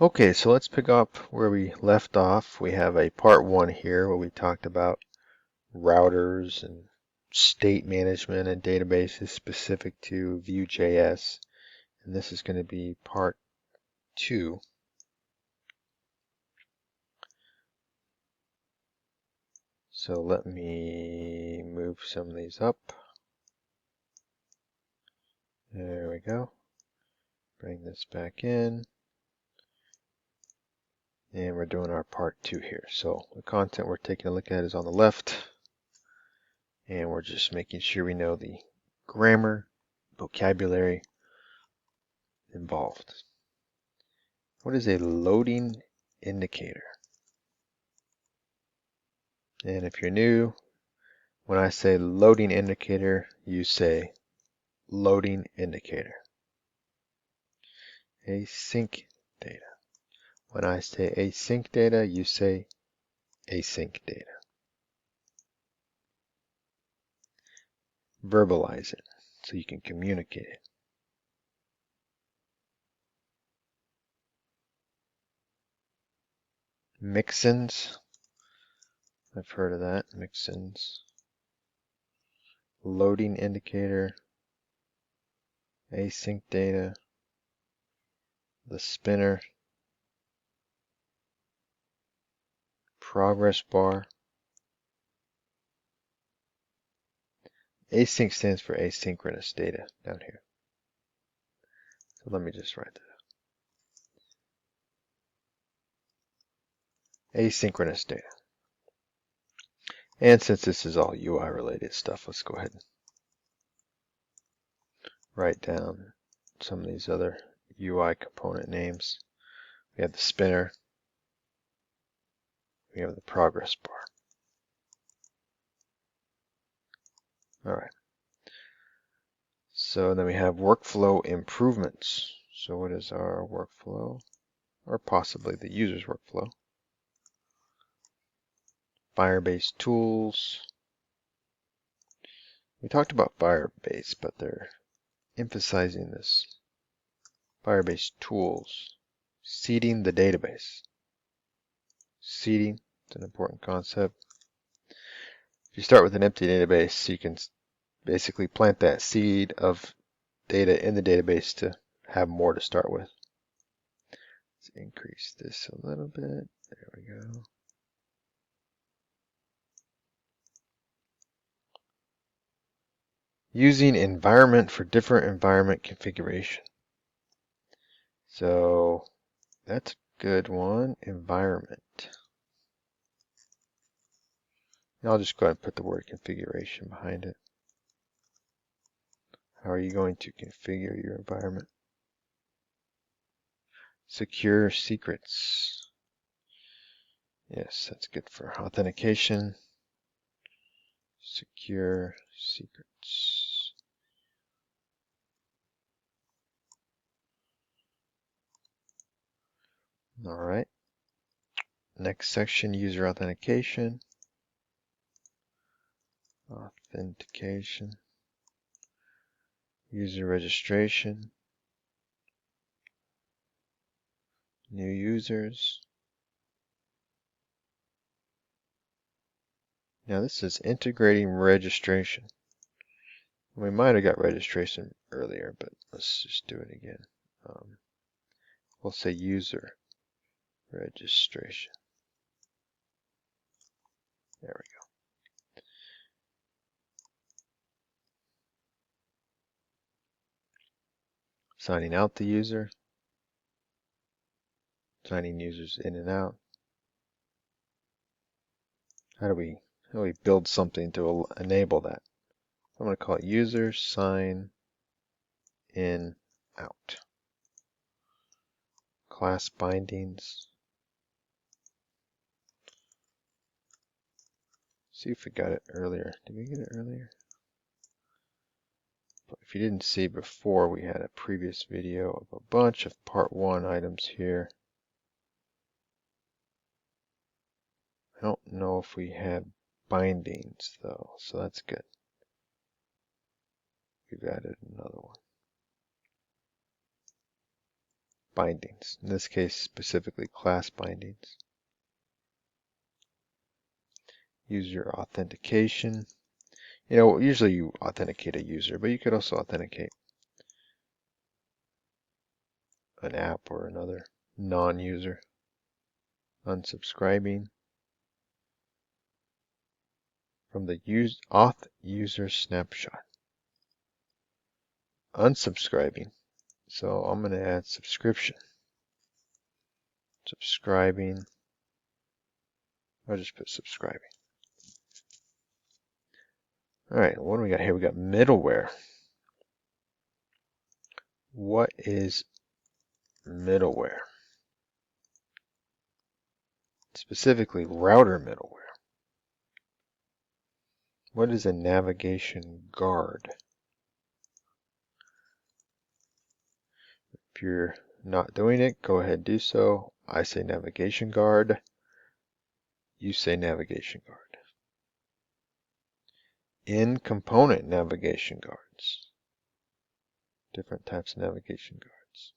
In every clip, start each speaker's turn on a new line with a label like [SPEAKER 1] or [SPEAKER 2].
[SPEAKER 1] Okay, so let's pick up where we left off. We have a part 1 here where we talked about routers and state management and databases specific to Vue.js. And this is going to be part 2. So let me move some of these up. There we go. Bring this back in. And we're doing our part 2 here. So the content we're taking a look at is on the left. And we're just making sure we know the grammar, vocabulary involved. What is a loading indicator? And if you're new, when I say loading indicator, you say loading indicator. Async data. When I say async data, you say async data. Verbalize it so you can communicate it. Mixins. I've heard of that. Mixins. Loading indicator. Async data. The spinner. Progress bar. Async stands for asynchronous data down here. So let me just write that. Asynchronous data. And since this is all UI related stuff, let's go ahead and write down some of these other UI component names. We have the spinner. We have the progress bar. All right. So then we have workflow improvements. So what is our workflow? Or possibly the user's workflow. Firebase tools. We talked about Firebase, but they're emphasizing this. Firebase tools. Seeding the database. Seeding is an important concept. If you start with an empty database, you can basically plant that seed of data in the database to have more to start with. Let's increase this a little bit. There we go. Using environment for different environment configuration. So that's a good one. Environment. I'll just go ahead and put the word configuration behind it. How are you going to configure your environment? Secure secrets. Yes, that's good for authentication. Secure secrets. All right. Next section, user authentication. Authentication. User registration. New users. Now this is integrating registration. We might have got registration earlier, but let's just do it again. We'll say user registration. There we go. Signing out the user. Signing users in and out. How do we build something to enable that? I'm going to call it user sign in out. Class bindings. See if we got it earlier. Did we get it earlier? But if you didn't see before, we had a previous video of a bunch of part 1 items here. I don't know if we had bindings though, so that's good. We've added another one. bindings. In this case, specifically class bindings. User authentication. You know, usually you authenticate a user, but you could also authenticate an app or another non-user. Unsubscribing from the auth user snapshot. Unsubscribing. So I'm going to add subscription. Subscribing. I'll just put subscribing. All right, what do we got here? We got middleware. What is middleware? Specifically, router middleware. What is a navigation guard? If you're not doing it, go ahead and do so. I say navigation guard. You say navigation guard. In component navigation guards. Different types of navigation guards.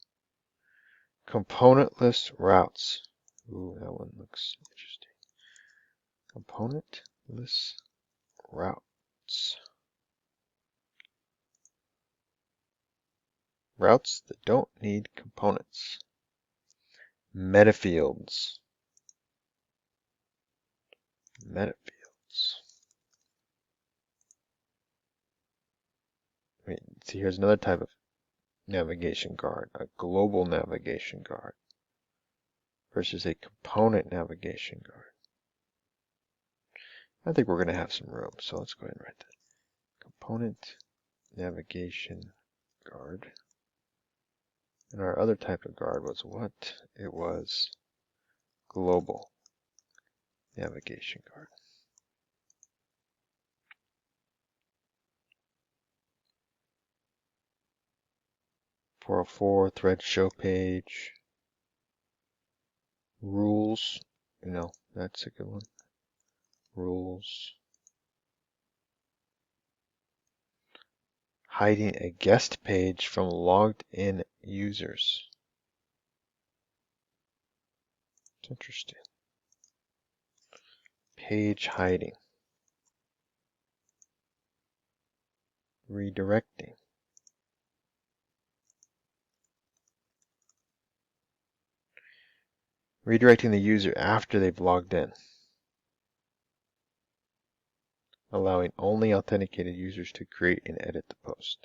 [SPEAKER 1] Componentless routes. Ooh, that one looks interesting. Componentless routes. Routes that don't need components. Metafields. Metafields. Wait, see, here's another type of navigation guard. A global navigation guard versus a component navigation guard. I think we're going to have some room, so let's go ahead and write that. Component navigation guard. And our other type of guard was what? It was global navigation guard. .404 thread show page. Rules. You know, that's a good one. Rules. Hiding a guest page from logged in users. It's interesting. Page hiding. Redirecting. Redirecting the user after they've logged in. Allowing only authenticated users to create and edit the post.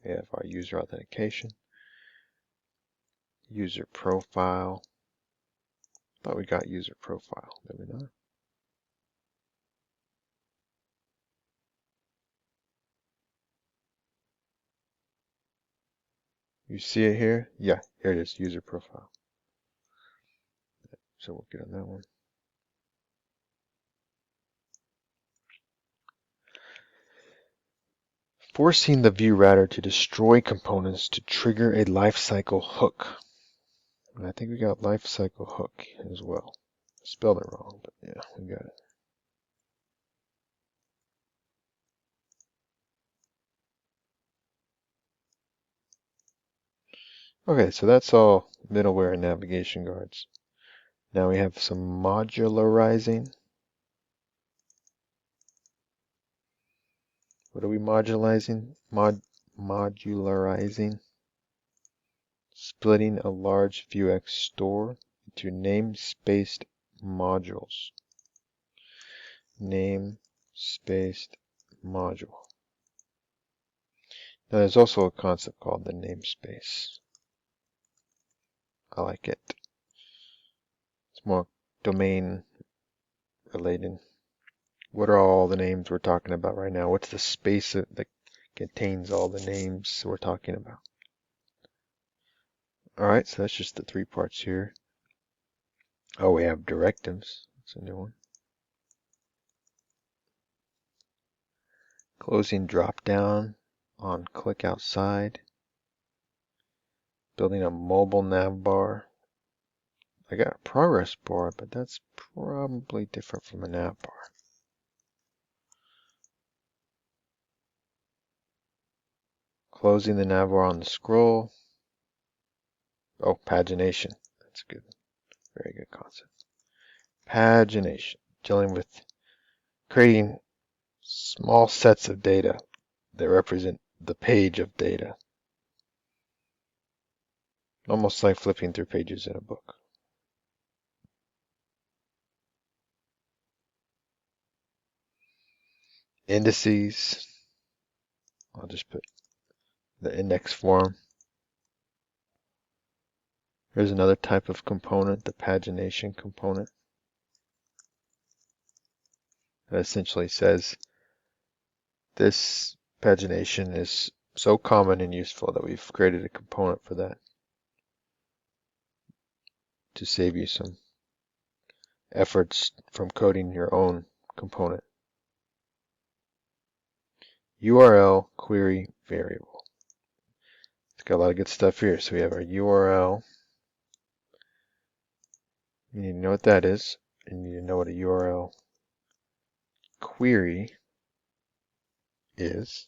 [SPEAKER 1] We have our user authentication. User profile. Thought we got user profile, did we not? You see it here? Yeah, here it is, user profile. So we'll get on that one. Forcing the view router to destroy components to trigger a lifecycle hook. And I think we got lifecycle hook as well. Spelled it wrong, but yeah, we got it. Okay, so that's all middleware and navigation guards. Now we have some modularizing. What are we modularizing? Modularizing. Splitting a large Vuex store into namespaced modules. Namespaced module. Now there's also a concept called the namespace. I like it. It's more domain related. What are all the names we're talking about right now? What's the space that contains all the names we're talking about? Alright, so that's just the three parts here. Oh, we have directives. That's a new one. Closing drop down on click outside. Building a mobile nav bar. I got a progress bar, but that's probably different from a nav bar. Closing the nav bar on the scroll. Oh, pagination. That's a good, very good concept. Pagination, dealing with creating small sets of data that represent the page of data. Almost like flipping through pages in a book. Indices. I'll just put the index form. Here's another type of component, the pagination component. That essentially says this pagination is so common and useful that we've created a component for that to save you some efforts from coding your own component. URL query variable. It's got a lot of good stuff here. So we have our URL. You need to know what that is. You need to know what a URL query is.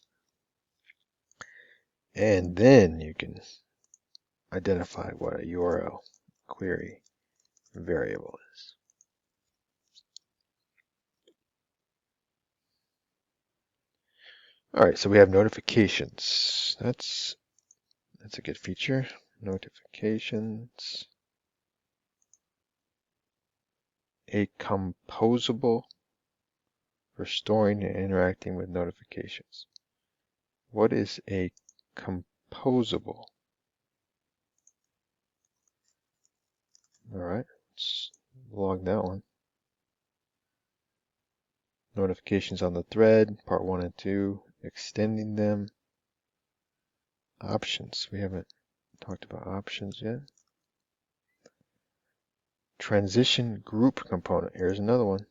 [SPEAKER 1] And then you can identify what a URL query variable is. All right, so we have notifications. That's a good feature. Notifications. A composable for storing and interacting with notifications. What is a composable? All right, let's log that one. Notifications on the thread, part 1 and 2, extending them. Options, we haven't talked about options yet. Transition group component, here's another one.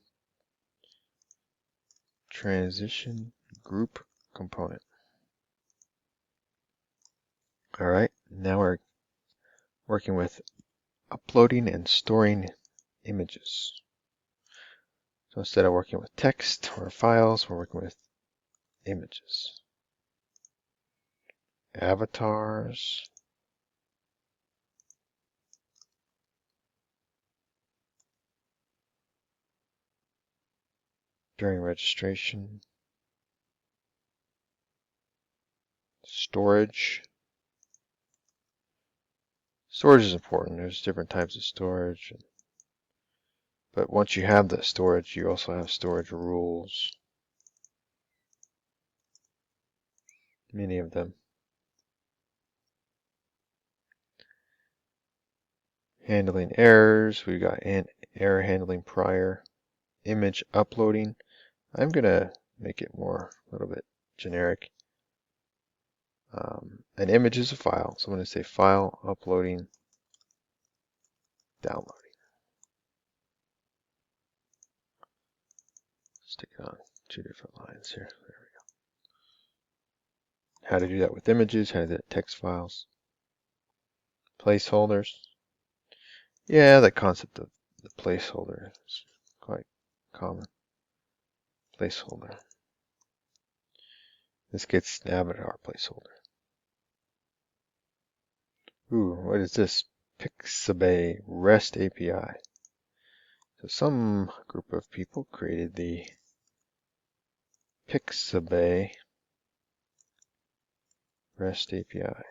[SPEAKER 1] Transition group component. All right, now we're working with uploading and storing images. So instead of working with text or files, we're working with images. Avatars. During registration. Storage. Storage is important. There's different types of storage. But once you have the storage, you also have storage rules. Many of them. Handling errors. We've got error handling prior. Image uploading. I'm going to make it more a little bit generic. An image is a file. So I'm going to say file, uploading, downloading. Stick it on 2 different lines here. There we go. How to do that with images, how to do that with text files. Placeholders. Yeah, the concept of the placeholder is quite common. Placeholder. This gets the avatar placeholder. Ooh, what is this? Pixabay REST API. So some group of people created the Pixabay REST API.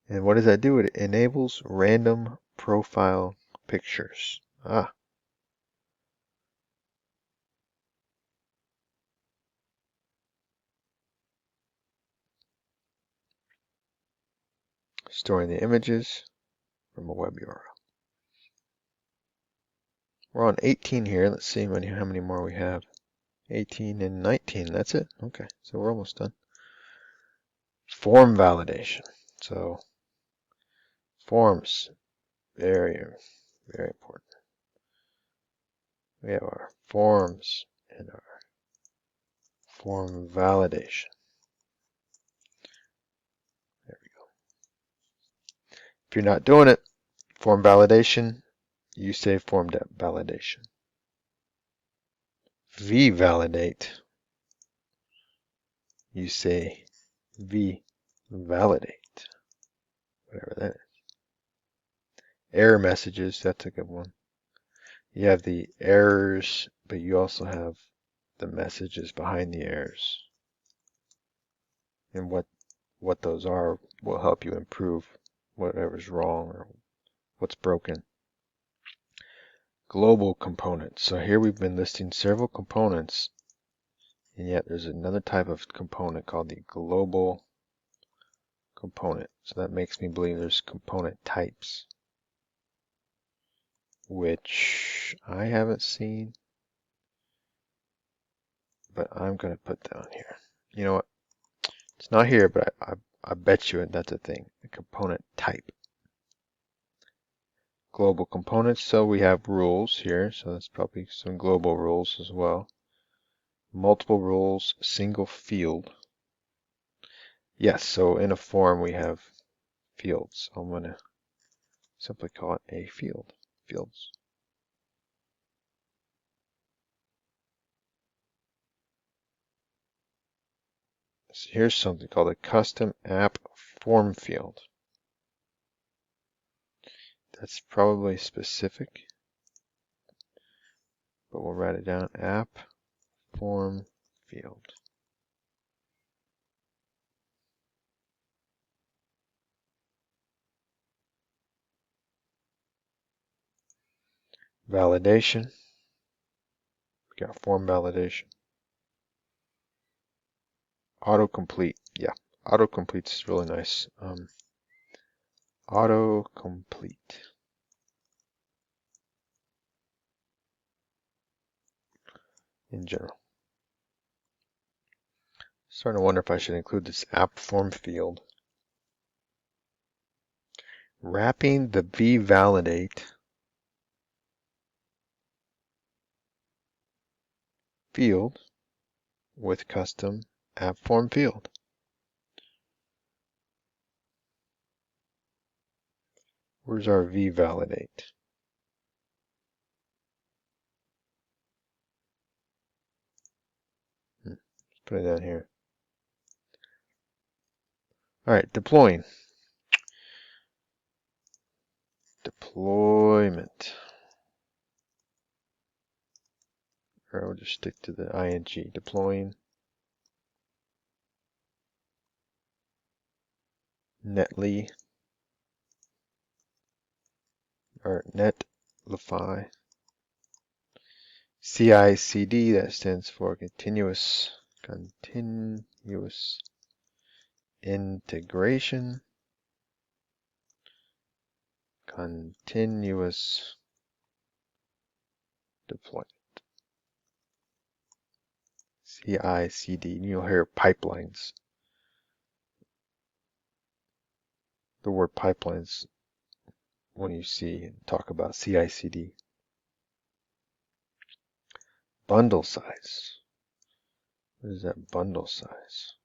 [SPEAKER 1] And what does that do? It enables random profile pictures. Ah. Storing the images from a web URL. We're on 18 here. Let's see how many more we have. 18 and 19. That's it. Okay, so we're almost done. Form validation. So forms, very, very important. We have our forms and our form validation. There we go. If you're not doing it, form validation, you say form validation. vValidate, you say vValidate, whatever that is. Error messages, that's a good one. You have the errors, but you also have the messages behind the errors. And what those are will help you improve whatever's wrong or what's broken. Global components. So here we've been listing several components, and yet there's another type of component called the global component. So that makes me believe there's component types, which I haven't seen, but I'm going to put down here. You know what? It's not here, but I bet you that's a thing, a component type. Global components, so we have rules here, so that's probably some global rules as well. Multiple rules, single field. Yes, so in a form we have fields. I'm going to simply call it a field, fields. So here's something called a custom app form field. That's probably specific, but we'll write it down, app form field. Validation. We got form validation. Autocomplete. Yeah, autocomplete is really nice. Autocomplete. In general. Starting to wonder if I should include this app form field. Wrapping the vValidate field with custom app form field. Where's our vValidate? Let's put it down here. All right, deploying. Deployment. Or we'll just stick to the ing. Deploying. Netly. Or netlify. CI/CD, that stands for continuous integration. Continuous deployment. CI/CD. You'll hear pipelines. The word pipelines when you see and talk about CI/CD. Bundle size. What is that bundle size?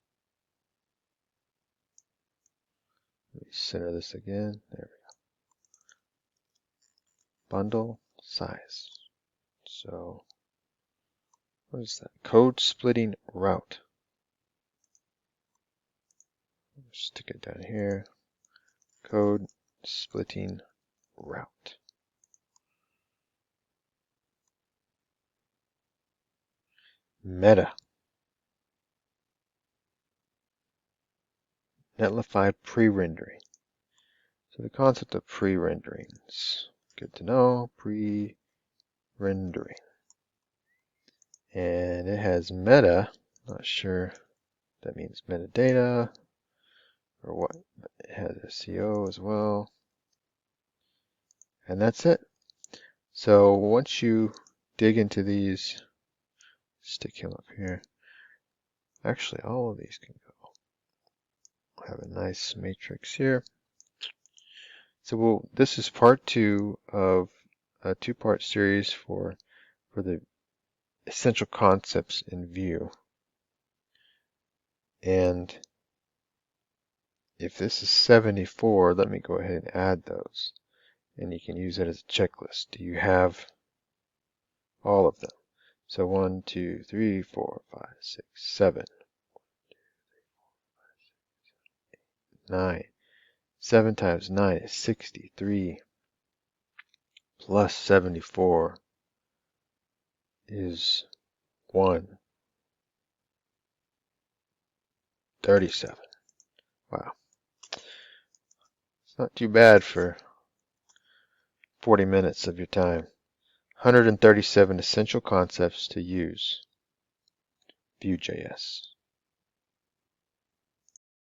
[SPEAKER 1] Let me center this again. There we go. Bundle size. So, what is that? Code splitting route. Stick it down here. Code splitting route. Meta. Netlify pre-rendering. So the concept of pre-rendering is good to know. Pre-rendering. And it has meta. Not sure if that means metadata or what. But it has SEO as well. And that's it. So once you dig into these, stick him up here. Actually, all of these can go. Have a nice matrix here. So this is part 2 of a 2-part series for the essential concepts in Vue. And if this is 74, let me go ahead and add those. And you can use it as a checklist. Do you have all of them? So 1, 2, 3, 4, 5, 6, 7, 9. 7 times 9 is 63. Plus 74 is 137. Wow. It's not too bad for 40 minutes of your time. 137 essential concepts to use Vue.js.